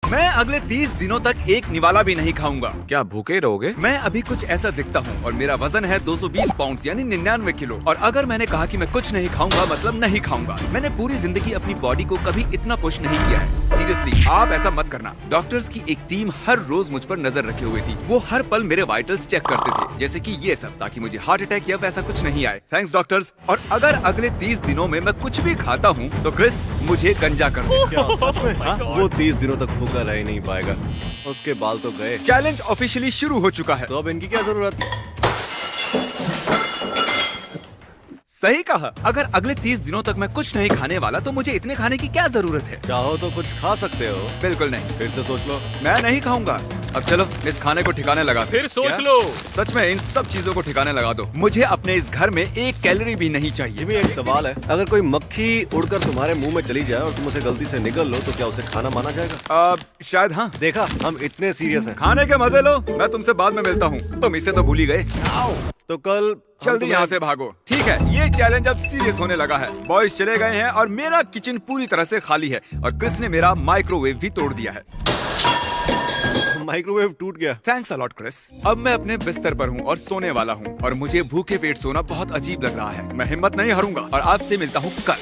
मैं अगले 30 दिनों तक एक निवाला भी नहीं खाऊंगा। क्या भूखे रहोगे? मैं अभी कुछ ऐसा दिखता हूँ और मेरा वजन है 220 पाउंड यानी 99 किलो। और अगर मैंने कहा कि मैं कुछ नहीं खाऊंगा मतलब नहीं खाऊंगा। मैंने पूरी जिंदगी अपनी बॉडी को कभी इतना पुश नहीं किया है। सीरियसली आप ऐसा मत करना। डॉक्टर्स की एक टीम हर रोज मुझ पर नजर रखे हुए थी। वो हर पल मेरे वाइटल्स चेक करते थे, जैसे कि ये सब, ताकि मुझे हार्ट अटैक या वैसा कुछ नहीं आए। Thanks doctors. और अगर अगले 30 दिनों में मैं कुछ भी खाता हूँ तो क्रिस मुझे गंजा कर दे। क्या सच में? वो 30 दिनों तक भूखा रह ही नहीं पाएगा। उसके बाल तो गए। चैलेंज ऑफिशियली शुरू हो चुका है। तो अब इनकी क्या जरूरत? सही कहा। अगर अगले 30 दिनों तक मैं कुछ नहीं खाने वाला तो मुझे इतने खाने की क्या जरूरत है? चाहो तो कुछ खा सकते हो। बिल्कुल नहीं। फिर से सोच लो। मैं नहीं खाऊंगा। अब चलो इस खाने को ठिकाने लगा दो। फिर सोच क्या? लो। सच में इन सब चीजों को ठिकाने लगा दो। मुझे अपने इस घर में 1 कैलोरी भी नहीं चाहिए। ये भी एक सवाल है, अगर कोई मक्खी उड़कर तुम्हारे मुंह में चली जाए और तुम उसे गलती से निगल लो तो क्या उसे खाना माना जाएगा? शायद हाँ। देखा, हम इतने सीरियस हैं। खाने के मजे लो। मैं तुमसे बाद में मिलता हूँ। तुम इसे तो भूल ही गए। तो कल जल्दी यहाँ से भागो। ठीक है, ये चैलेंज अब सीरियस होने लगा है। बॉयज चले गए हैं और मेरा किचन पूरी तरह से खाली है और क्रिस ने मेरा माइक्रोवेव भी तोड़ दिया है। माइक्रोवेव टूट गया। Thanks a lot Chris. अब मैं अपने बिस्तर पर हूँ और सोने वाला हूँ और मुझे भूखे पेट सोना बहुत अजीब लग रहा है। मैं हिम्मत नहीं हारूंगा और आपसे मिलता हूँ कल।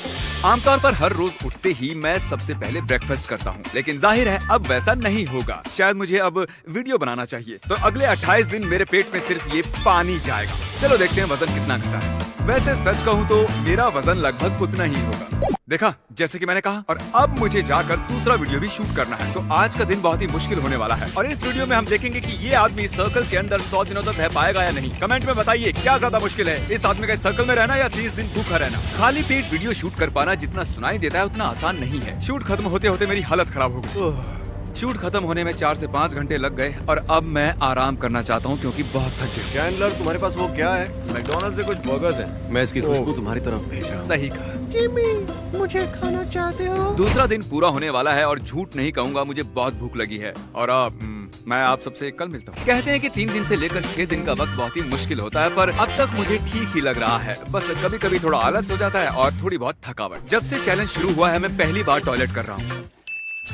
आमतौर पर हर रोज उठते ही मैं सबसे पहले ब्रेकफास्ट करता हूँ, लेकिन जाहिर है अब वैसा नहीं होगा। शायद मुझे अब वीडियो बनाना चाहिए। तो अगले 28 दिन मेरे पेट में सिर्फ ये पानी जाएगा। चलो देखते हैं वजन कितना घटा है। वैसे सच कहूँ तो मेरा वजन लगभग उतना ही होगा। देखा, जैसे कि मैंने कहा। और अब मुझे जाकर दूसरा वीडियो भी शूट करना है। तो आज का दिन बहुत ही मुश्किल होने वाला है और इस वीडियो में हम देखेंगे कि ये आदमी सर्कल के अंदर 100 दिनों तक रह पाएगा या नहीं। कमेंट में बताइए क्या ज्यादा मुश्किल है, इस आदमी का सर्कल में रहना या 30 दिन भूखा रहना। खाली पेट वीडियो शूट कर पाना जितना सुनाई देता है उतना आसान नहीं है। शूट खत्म होते होते मेरी हालत खराब हो गई। शूट खत्म होने में 4 से 5 घंटे लग गए और अब मैं आराम करना चाहता हूँ क्योंकि बहुत थक गया। चैंडलर, तुम्हारे पास वो क्या है? मैकडॉनल्ड्स से कुछ बर्गर्स हैं। मैं इसकी खुशबू तुम्हारी तरफ भेज रहा हूँ। सही कहा। जिमी, मुझे खाना चाहते हो? दूसरा दिन पूरा होने वाला है और झूठ नहीं कहूँगा, मुझे बहुत भूख लगी है। और अब मैं आप सबसे कल मिलता हूँ। कहते हैं कि 3 दिन से लेकर 6 दिन का वक्त बहुत ही मुश्किल होता है, पर अब तक मुझे ठीक ही लग रहा है। बस कभी कभी थोड़ा आलस हो जाता है और थोड़ी बहुत थकावट। जब से चैलेंज शुरू हुआ है मैं पहली बार टॉयलेट कर रहा हूँ।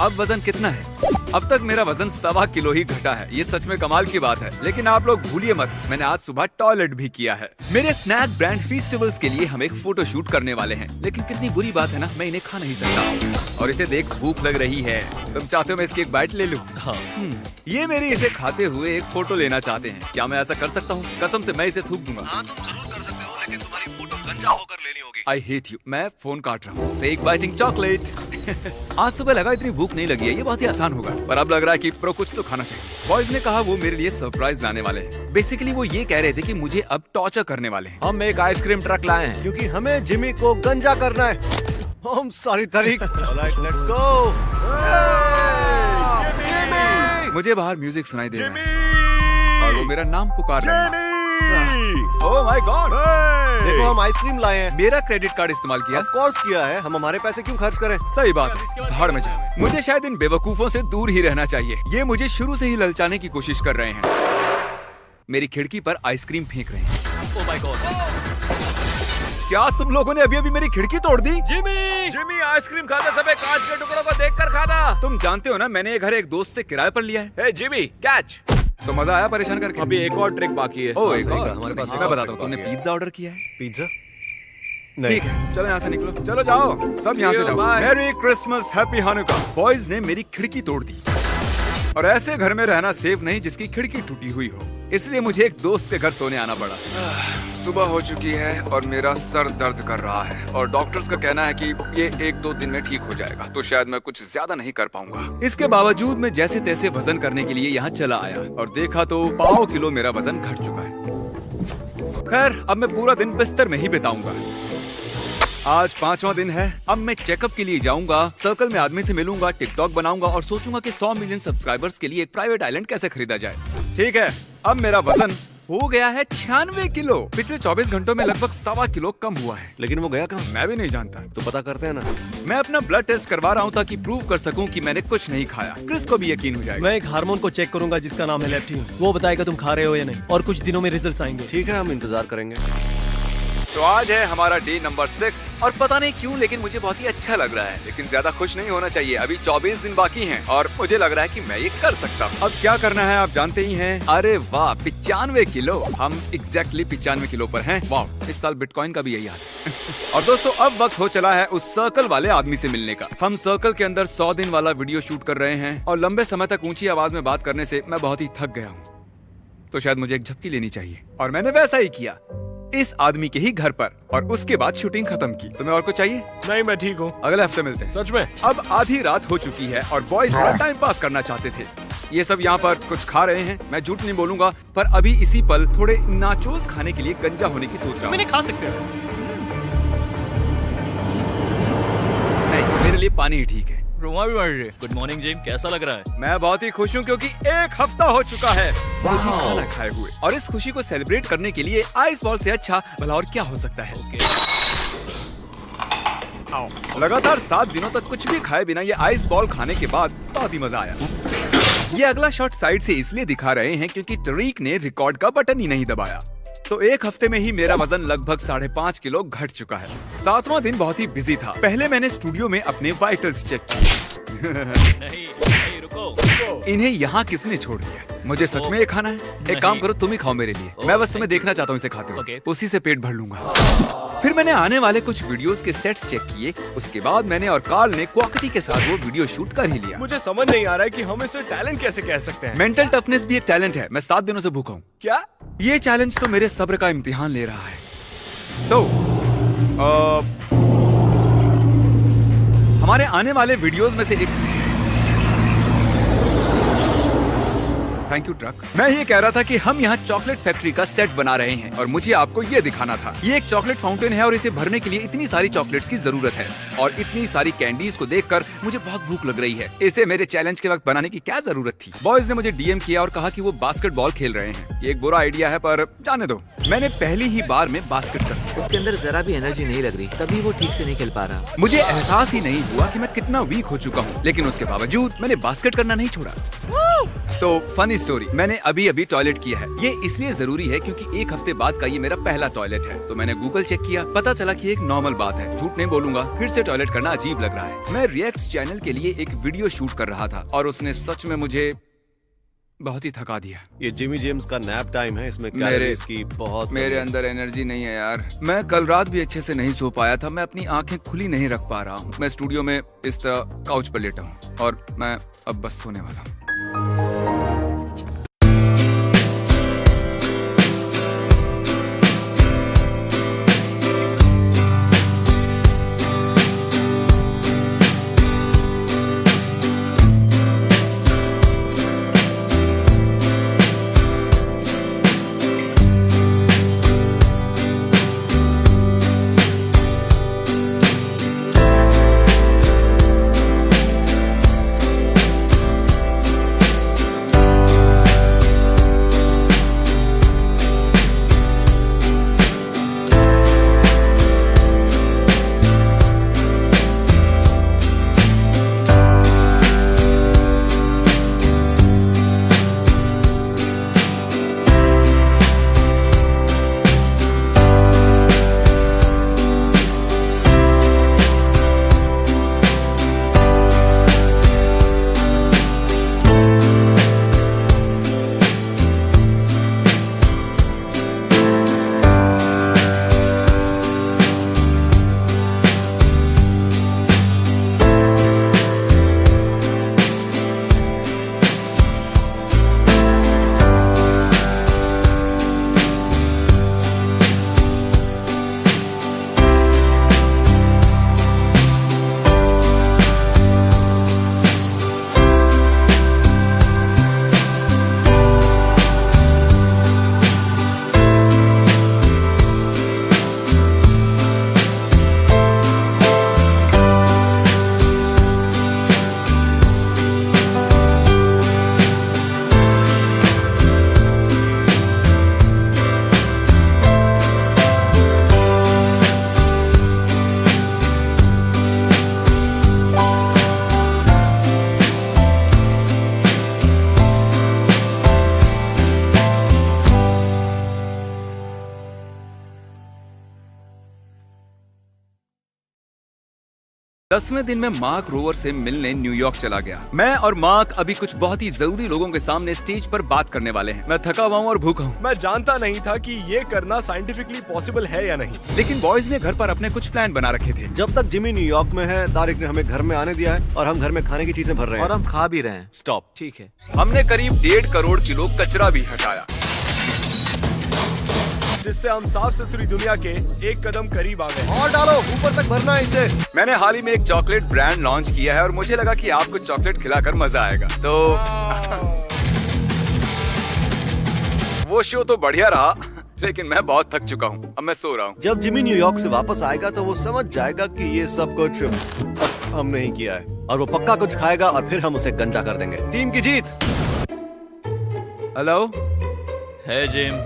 अब वजन कितना है? अब तक मेरा वजन 1.25 किलो ही घटा है। ये सच में कमाल की बात है। लेकिन आप लोग भूलिए मत, मैंने आज सुबह टॉयलेट भी किया है। मेरे स्नैक ब्रांड फीस्टिवल्स के लिए हम एक फोटो शूट करने वाले हैं, लेकिन कितनी बुरी बात है ना, मैं इन्हें खा नहीं सकता और इसे देख भूख लग रही है। तुम चाहते हो मैं इसकी एक बाइट ले लूं? हाँ। ये मेरी इसे खाते हुए एक फोटो लेना चाहते हैं। क्या मैं ऐसा कर सकता हूँ? कसम से मैं इसे थूक दूंगा। हाँ, तुम जरूर कर सकते हो, लेकिन तुम्हारी फोटो गंजा होकर लेनी होगी। आई हेट यू। मैं फोन काट रहा हूँ। Fake biting chocolate. आज सुबह लगा इतनी भूख नहीं लगी है, ये बहुत ही आसान होगा, पर अब लग रहा है कि प्रो कुछ तो खाना चाहिए। बॉयज ने कहा वो मेरे लिए सरप्राइज लाने वाले हैं। बेसिकली वो ये कह रहे थे कि मुझे अब टॉर्चर करने वाले हैं। हम एक आइसक्रीम ट्रक लाए हैं क्योंकि हमें जिमी को गंजा करना है। हम सारी तारीख। Alright, let's go. मुझे बाहर म्यूजिक सुनाई दे रहा है और वो मेरा नाम पुकार रहा है। Oh my God! देखो, हम आइसक्रीम लाए हैं। मेरा क्रेडिट कार्ड इस्तेमाल किया? ऑफ कोर्स किया है। हम हमारे पैसे क्यों खर्च करें? सही बात है, भाड़ में जाओ। मुझे शायद इन बेवकूफों से दूर ही रहना चाहिए। ये मुझे शुरू से ही ललचाने की कोशिश कर रहे हैं। मेरी खिड़की पर आइसक्रीम फेंक रहे हैं। Oh my God! क्या तुम लोगों ने अभी अभी मेरी खिड़की तोड़ दी? जिमी आइसक्रीम खाते समय कांच के टुकड़ों को देखकर खाना। तुम जानते हो ना, मैंने ये घर एक दोस्त से किराए पर लिया है। हे जिमी, कैच! तो मजा आया परेशान करके? अभी एक और ट्रिक बाकी है। ओह, एक सही और? कहा, हमारे पास मैं एक और बताता हूँ। ट्रिक तुमने बाकी है। पिज्जा ऑर्डर किया है? पिज्जा? ठीक है, चलो यहाँ से निकलो। चलो जाओ, सब यहाँ से जाओ। Merry Christmas, happy हानुका। बॉयज ने मेरी खिड़की तोड़ दी और ऐसे घर में रहना सेफ नहीं जिसकी खिड़की टूटी हुई हो, इसलिए मुझे एक दोस्त के घर सोने आना पड़ा। सुबह हो चुकी है और मेरा सर दर्द कर रहा है और डॉक्टर्स का कहना है कि ये 1-2 दिन में ठीक हो जाएगा, तो शायद मैं कुछ ज्यादा नहीं कर पाऊंगा। इसके बावजूद मैं जैसे तैसे वजन करने के लिए यहाँ चला आया और देखा तो 1.25 किलो मेरा वजन घट चुका है। खैर, अब मैं पूरा दिन बिस्तर में ही बिताऊंगा। आज 5वां दिन है। अब मैं चेकअप के लिए जाऊंगा, सर्कल में आदमी से मिलूंगा, टिकटॉक बनाऊंगा और सोचूंगा कि 100 मिलियन सब्सक्राइबर्स के लिए एक प्राइवेट आइलैंड कैसे खरीदा जाए। ठीक है, अब मेरा वजन हो गया है 96 किलो। पिछले 24 घंटों में लगभग 1.25 किलो कम हुआ है। लेकिन वो गया कहाँ? मैं भी नहीं जानता। तो पता करते हैं ना। मैं अपना ब्लड टेस्ट करवा रहा हूँ ताकि प्रूव कर सकूं कि मैंने कुछ नहीं खाया। क्रिस को भी यकीन हो जाएगा। मैं एक हार्मोन को चेक करूंगा जिसका नाम है लेप्टिन। वो बताएगा तुम खा रहे हो या नहीं और कुछ दिनों में रिजल्ट्स आएंगे। ठीक है, हम इंतजार करेंगे। तो आज है हमारा डे नंबर 6 और पता नहीं क्यों लेकिन मुझे बहुत ही अच्छा लग रहा है, लेकिन ज्यादा खुश नहीं होना चाहिए। अभी 24 दिन बाकी हैं और मुझे लग रहा है कि मैं ये कर सकता हूँ। अब क्या करना है आप जानते ही हैं। अरे वाह 95 किलो, हम एग्जैक्टली 95 किलो पर हैं। वाह, इस साल बिटकॉइन का भी यही हाल है। और दोस्तों अब वक्त हो चला है उस सर्कल वाले आदमी से मिलने का। हम सर्कल के अंदर 100 दिन वाला वीडियो शूट कर रहे हैं और लंबे समय तक ऊंची आवाज में बात करने से मैं बहुत ही थक गया हूँ, तो शायद मुझे एक झपकी लेनी चाहिए। और मैंने वैसा ही किया इस आदमी के ही घर पर, और उसके बाद शूटिंग खत्म की। तुम्हें और कुछ चाहिए? नहीं, मैं ठीक हूँ। अगले हफ्ते मिलते हैं। सच में? अब आधी रात हो चुकी है और बॉयज थोड़ा टाइम पास करना चाहते थे। ये सब यहाँ पर कुछ खा रहे हैं, मैं झूठ नहीं बोलूंगा, पर अभी इसी पल थोड़े नाचोस खाने के लिए गंजा होने की सोच रहा हूँ। मैंने खा सकते हो। नहीं, मेरे लिए पानी ही ठीक है। रोमा भी मर रही है। गुड मॉर्निंग जिम, कैसा लग रहा है? मैं बहुत ही खुश हूँ क्योंकि 1 हफ्ता हो चुका है मुझे खाना खाए हुए, और इस खुशी को सेलिब्रेट करने के लिए आइस बॉल से अच्छा भला और क्या हो सकता है। लगातार 7 दिनों तक कुछ भी खाए बिना ये आइस बॉल खाने के बाद बहुत ही मजा आया। ये अगला शॉट साइड से इसलिए दिखा रहे हैं क्योंकि तरीक ने रिकॉर्ड का बटन ही नहीं दबाया। तो 1 हफ्ते में ही मेरा वजन लगभग 5.5 किलो घट चुका है। 7वां दिन बहुत ही बिजी था। पहले मैंने स्टूडियो में अपने वाइटल्स चेक किए। नहीं, रुको। इन्हें यहाँ किसने छोड़ दिया? मुझे सच में ये खाना है? एक काम करो, तुम ही खाओ मेरे लिए। मैं बस तुम्हें देखना चाहता हूँ इसे खाते हुए, उसी से पेट भर लूंगा। फिर मैंने आने वाले कुछ वीडियोस के सेट्स चेक किए। उसके बाद मैंने और कार्ल ने क्वालिटी के साथ वो वीडियो शूट कर ही लिया। मुझे समझ नहीं आ रहा है कि हम इसे टैलेंट कैसे कह सकते हैं। मेंटल टफनेस भी एक टैलेंट है। मैं 7 दिनों से भूखा हूँ। क्या? ये चैलेंज तो मेरे सब्र का इम्तिहान ले रहा है। हमारे आने वाले वीडियोस में से एक, थैंक यू ट्रक। मैं ये कह रहा था कि हम यहाँ चॉकलेट फैक्ट्री का सेट बना रहे हैं और मुझे आपको ये दिखाना था। ये एक चॉकलेट फाउंटेन है और इसे भरने के लिए इतनी सारी चॉकलेट्स की जरूरत है, और इतनी सारी कैंडीज को देखकर मुझे बहुत भूख लग रही है। इसे मेरे चैलेंज के वक्त बनाने की क्या जरूरत थी? बॉयज ने मुझे डीएम किया और कहा कि वो बास्केटबॉल खेल रहे हैं। ये एक बुरा आइडिया है, पर जाने दो। मैंने पहली ही बार में बास्केट कर दिया। उसके अंदर जरा भी एनर्जी नहीं लग रही, तभी वो ठीक से नहीं खेल पा रहा। मुझे एहसास ही नहीं हुआ कि मैं कितना वीक हो चुका हूँ, लेकिन उसके बावजूद मैंने बास्केट करना नहीं छोड़ा। तो फनी स्टोरी, मैंने अभी टॉयलेट किया है। ये इसलिए जरूरी है क्योंकि 1 हफ्ते बाद का ये मेरा पहला टॉयलेट है। तो मैंने गूगल चेक किया, पता चला कि एक नॉर्मल बात है। झूठ नहीं बोलूंगा, फिर से टॉयलेट करना अजीब लग रहा है। मैं रिएक्ट्स चैनल के लिए एक वीडियो शूट कर रहा था और उसने सच में मुझे बहुत ही थका दिया। ये जिमी जेम्स का नैप टाइम है, इसमें कैलोरीज की बहुत मेरे अंदर एनर्जी नहीं है यार। मैं कल रात भी अच्छे से नहीं सो पाया था। मैं अपनी आंखें खुली नहीं रख पा रहा हूँ। मैं स्टूडियो में इस तरह काउच पर लेटा हूँ और मैं अब बस सोने वाला हूँ। 10वें दिन में मार्क रोवर से मिलने न्यूयॉर्क चला गया। मैं और मार्क अभी कुछ बहुत ही जरूरी लोगों के सामने स्टेज पर बात करने वाले हैं। मैं थका हुआ हूँ और भूखा हूँ। मैं जानता नहीं था कि ये करना साइंटिफिकली पॉसिबल है या नहीं, लेकिन बॉयज ने घर पर अपने कुछ प्लान बना रखे थे। जब तक जिमी न्यूयॉर्क में है, तारिक ने हमें घर में आने दिया है और हम घर में खाने की चीजें भर रहे हैं। और हम खा भी रहे हैं। स्टॉप। ठीक है। हमने करीब 1.5 करोड़ किलो कचरा भी हटाया, जिससे हम साफ सुथरी दुनिया के एक कदम करीब आ गए। और डालो, ऊपर तक भरना है इसे। मैंने हाल ही में एक चॉकलेट ब्रांड लॉन्च किया है और मुझे लगा कि आपको चॉकलेट खिलाकर मजा आएगा। तो वो शो तो बढ़िया रहा, लेकिन मैं बहुत थक चुका हूँ। अब मैं सो रहा हूँ। जब जिमी न्यूयॉर्क से वापस आएगा तो वो समझ जाएगा कि ये सब कुछ हमने ही किया है, और वो पक्का कुछ खाएगा और फिर हम उसे गंजा कर देंगे। टीम की जीत। हेलो, है जिम,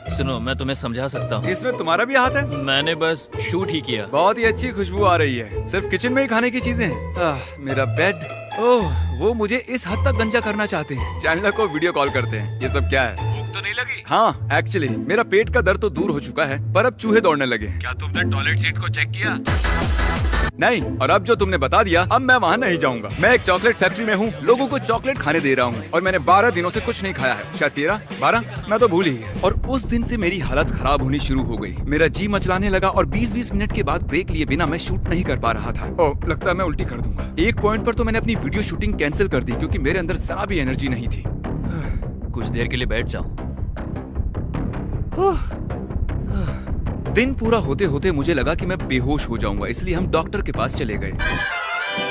सुनो मैं तुम्हें समझा सकता हूँ। इसमें तुम्हारा भी हाथ है? मैंने बस शूट ही किया। बहुत ही अच्छी खुशबू आ रही है। सिर्फ किचन में ही खाने की चीजें हैं। मेरा बेड, ओह वो मुझे इस हद तक गंजा करना चाहते हैं। चैनल को वीडियो कॉल करते हैं। ये सब क्या है? भूख तो नहीं लगी? हाँ, एक्चुअली मेरा पेट का दर्द तो दूर हो चुका है, पर अब चूहे दौड़ने लगे हैं। क्या तुमने टॉयलेट सीट को चेक किया? नहीं, और अब जो तुमने बता दिया, अब मैं वहाँ नहीं जाऊंगा। मैं एक चॉकलेट फैक्ट्री में हूँ, लोगों को चॉकलेट खाने दे रहा हूँ, और मैंने 12 दिनों से कुछ नहीं खाया है। शायद 13, 12, मैं तो भूल ही गया। और उस दिन से मेरी हालत खराब होनी शुरू हो गई। मेरा जी मचलाने लगा और 20-20 मिनट के बाद ब्रेक लिए बिना मैं शूट नहीं कर पा रहा था। ओह, लगता है मैं उल्टी कर दूंगा। एक पॉइंट पर तो मैंने अपनी वीडियो शूटिंग कैंसिल कर दी क्योंकि मेरे अंदर जरा भी एनर्जी नहीं थी। कुछ देर के लिए बैठ जाओ। दिन पूरा होते होते मुझे लगा कि मैं बेहोश हो जाऊंगा, इसलिए हम डॉक्टर के पास चले गए।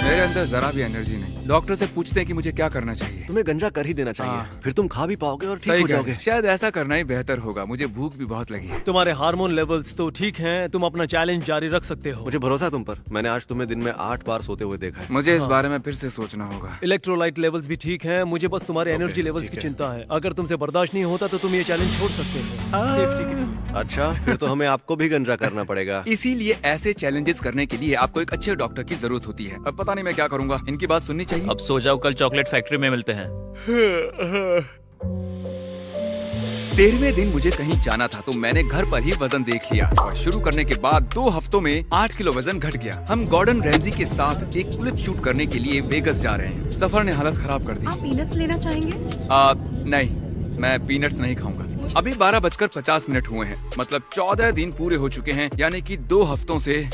मेरे अंदर जरा भी एनर्जी नहीं। डॉक्टर से पूछते हैं कि मुझे क्या करना चाहिए। तुम्हें गंजा कर ही देना चाहिए, फिर तुम खा भी पाओगे और ठीक हो जाओगे। शायद ऐसा करना ही बेहतर होगा। मुझे भूख भी बहुत लगी है। तुम्हारे हार्मोन लेवल्स तो ठीक हैं, तुम अपना चैलेंज जारी रख सकते हो। मुझे भरोसा है तुम पर। मैंने आज तुम्हें दिन में 8 बार सोते हुए देखा है। मुझे इस बारे में फिर से सोचना होगा। इलेक्ट्रोलाइट लेवल्स भी ठीक हैं, मुझे बस तुम्हारे एनर्जी लेवल्स की चिंता है। अगर तुमसे बर्दाश्त नहीं होता तो तुम ये चैलेंज छोड़ सकते हो, सेफ्टी के लिए। अच्छा, फिर तो हमें आपको भी गंजा करना पड़ेगा। इसीलिए ऐसे चैलेंजेस करने के लिए आपको एक अच्छे डॉक्टर की जरूरत होती है। अब पता नहीं मैं क्या करूंगा। इनकी बात सुननी चाहिए। अब सो जाओ, कल चॉकलेट फैक्ट्री में मिलते हैं। 13वें दिन मुझे कहीं जाना था तो मैंने घर पर ही वजन देख लिया और शुरू करने के बाद 2 हफ्तों में 8 किलो वजन घट गया। हम गॉर्डन रैमजी के साथ एक क्लिप शूट करने के लिए वेगस जा रहे हैं। सफर ने हालत खराब कर दी। आप पीनट्स लेना चाहेंगे? नहीं, मैं पीनट्स नहीं खाऊंगा। अभी 12:50 हुए हैं, मतलब 14 दिन पूरे हो चुके हैं, यानी कि 2 हफ्तों से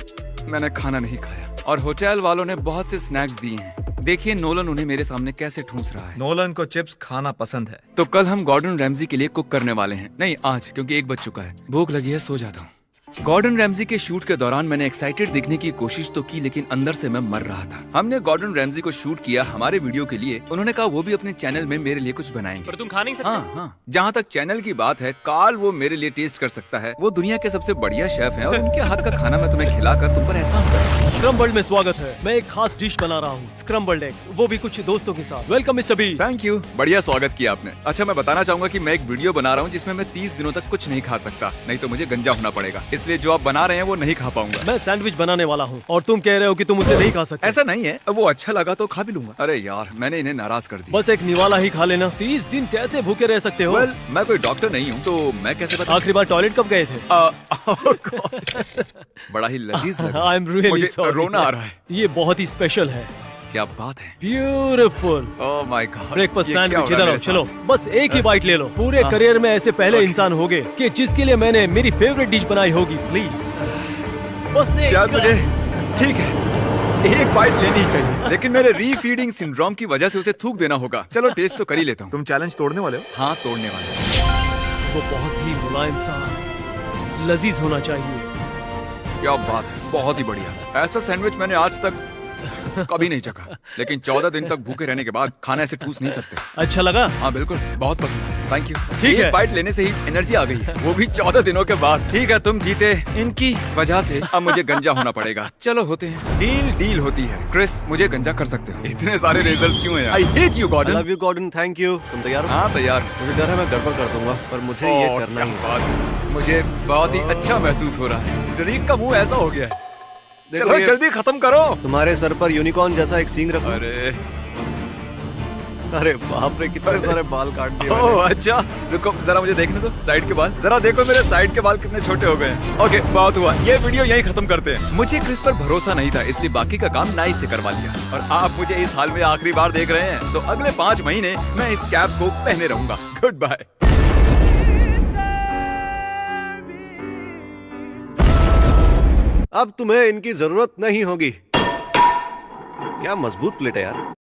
मैंने खाना नहीं खाया। और होटल वालों ने बहुत से स्नैक्स दिए हैं। देखिए नोलन उन्हें मेरे सामने कैसे ठूंस रहा है। नोलन को चिप्स खाना पसंद है। तो कल हम गॉर्डन रैमजी के लिए कुक करने वाले हैं। नहीं, आज, क्योंकि 1 बज चुका है। भूख लगी है, सो जाता हूँ। गॉर्डन रैमजी के शूट के दौरान मैंने एक्साइटेड दिखने की कोशिश तो की, लेकिन अंदर से मैं मर रहा था। हमने गॉर्डन रैमजी को शूट किया हमारे वीडियो के लिए। उन्होंने कहा वो भी अपने चैनल में मेरे लिए कुछ बनाएंगे। पर तुम खा नहीं सकते। हाँ, जहाँ तक चैनल की बात है, कार्ल वो मेरे लिए टेस्ट कर सकता है। वो दुनिया के सबसे बढ़िया शेफ हैं और उनके हाथ का खाना मैं तुम्हें खिलाकर तुम पर एहसान करूंगा। स्क्रम्बल्ड में स्वागत है। मैं एक खास डिश बना रहा हूँ, स्क्रम्बल्ड एग्स, वो भी कुछ दोस्तों के साथ। Welcome mister beast. Thank you, बढ़िया स्वागत किया आपने। अच्छा, मैं बताना चाहूंगा कि मैं एक वीडियो बना रहा हूँ जिसमें मैं 30 दिनों तक कुछ नहीं खा सकता, नहीं तो मुझे गंजा होना पड़ेगा। इसलिए जो आप बना रहे हैं वो नहीं खा पाऊंगा। मैं सैंडविच बनाने वाला हूँ और तुम कह रहे हो कि तुम उसे नहीं खा सकते। ऐसा नहीं है, वो अच्छा लगा तो खा भी लूंगा। अरे यार, मैंने इन्हें नाराज कर दिया। बस एक निवाला ही खा लेना। 30 दिन कैसे भूखे रह सकते हो? Well, मैं कोई डॉक्टर नहीं हूँ, तो मैं कैसे बता। आखिरी बार टॉयलेट कब गए थे? बड़ा ही लजीज लगा। आई एम रियली मुझे सॉरी। रोना आ रहा है। ये बहुत ही स्पेशल है। क्या बात है। Beautiful. Oh my God. Breakfast sandwich, इधर आओ, चलो बस एक ही बाइट ले लो। पूरे करियर में ऐसे पहले इंसान होगे कि जिसके लिए मैंने मेरी फेवरेट डिश बनाई होगी। प्लीज बस एक। शायद मुझे, ठीक है, एक बाइट लेनी चाहिए, लेकिन मेरे रीफीडिंग सिंड्रोम की वजह से उसे थूक देना होगा। चलो टेस्ट तो कर ही लेता हूँ। तुम चैलेंज तोड़ने वाले हो? हाँ, तोड़ने वाला। वो बहुत ही मुलायम सा लजीज होना चाहिए। क्या बात है, बहुत ही बढ़िया। ऐसा सैंडविच मैंने आज तक कभी नहीं चखा, लेकिन 14 दिन तक भूखे रहने के बाद खाना ऐसे ठूस नहीं सकते। अच्छा लगा? हाँ बिल्कुल, बहुत पसंद है। Thank you. ठीक है। एक बाइट लेने से ही एनर्जी आ गई है, वो भी 14 दिनों के बाद। ठीक है, तुम जीते। इनकी वजह से अब मुझे गंजा होना पड़ेगा। चलो होते हैं। डील होती है। क्रिस, मुझे गंजा कर सकते हो। इतने सारे रेजर्स क्यों हैं? I hate you Gordon. Love you Gordon, thank you. तुम तैयार हो? हाँ तैयार। मुझे डर है मैं गड़बड़ कर दूंगा, पर मुझे ये करना ही है। मुझे बहुत ही अच्छा महसूस हो रहा है। तरीक का मुंह ऐसा हो गया है। देखो चलो ये- जल्दी खत्म करो। तुम्हारे सर पर यूनिकॉर्न जैसा एक सींग रखो। अरे अरे बाप रे, कितने सारे बाल काट दिए मैंने। ओह अच्छा, रुको जरा मुझे देखने दो साइड के बाल। जरा देखो मेरे साइड के बाल कितने छोटे हो गए हैं। ओके, बहुत हुआ, ये वीडियो यहीं खत्म करते हैं। मुझे क्रिस पर भरोसा नहीं था, इसलिए बाकी का काम नाइस से करवा लिया। और आप मुझे इस हाल में आखिरी बार देख रहे हैं, तो अगले 5 महीने मैं इस कैप को पहने रहूंगा। Good bye. अब तुम्हें इनकी जरूरत नहीं होगी। क्या मजबूत प्लेट है यार।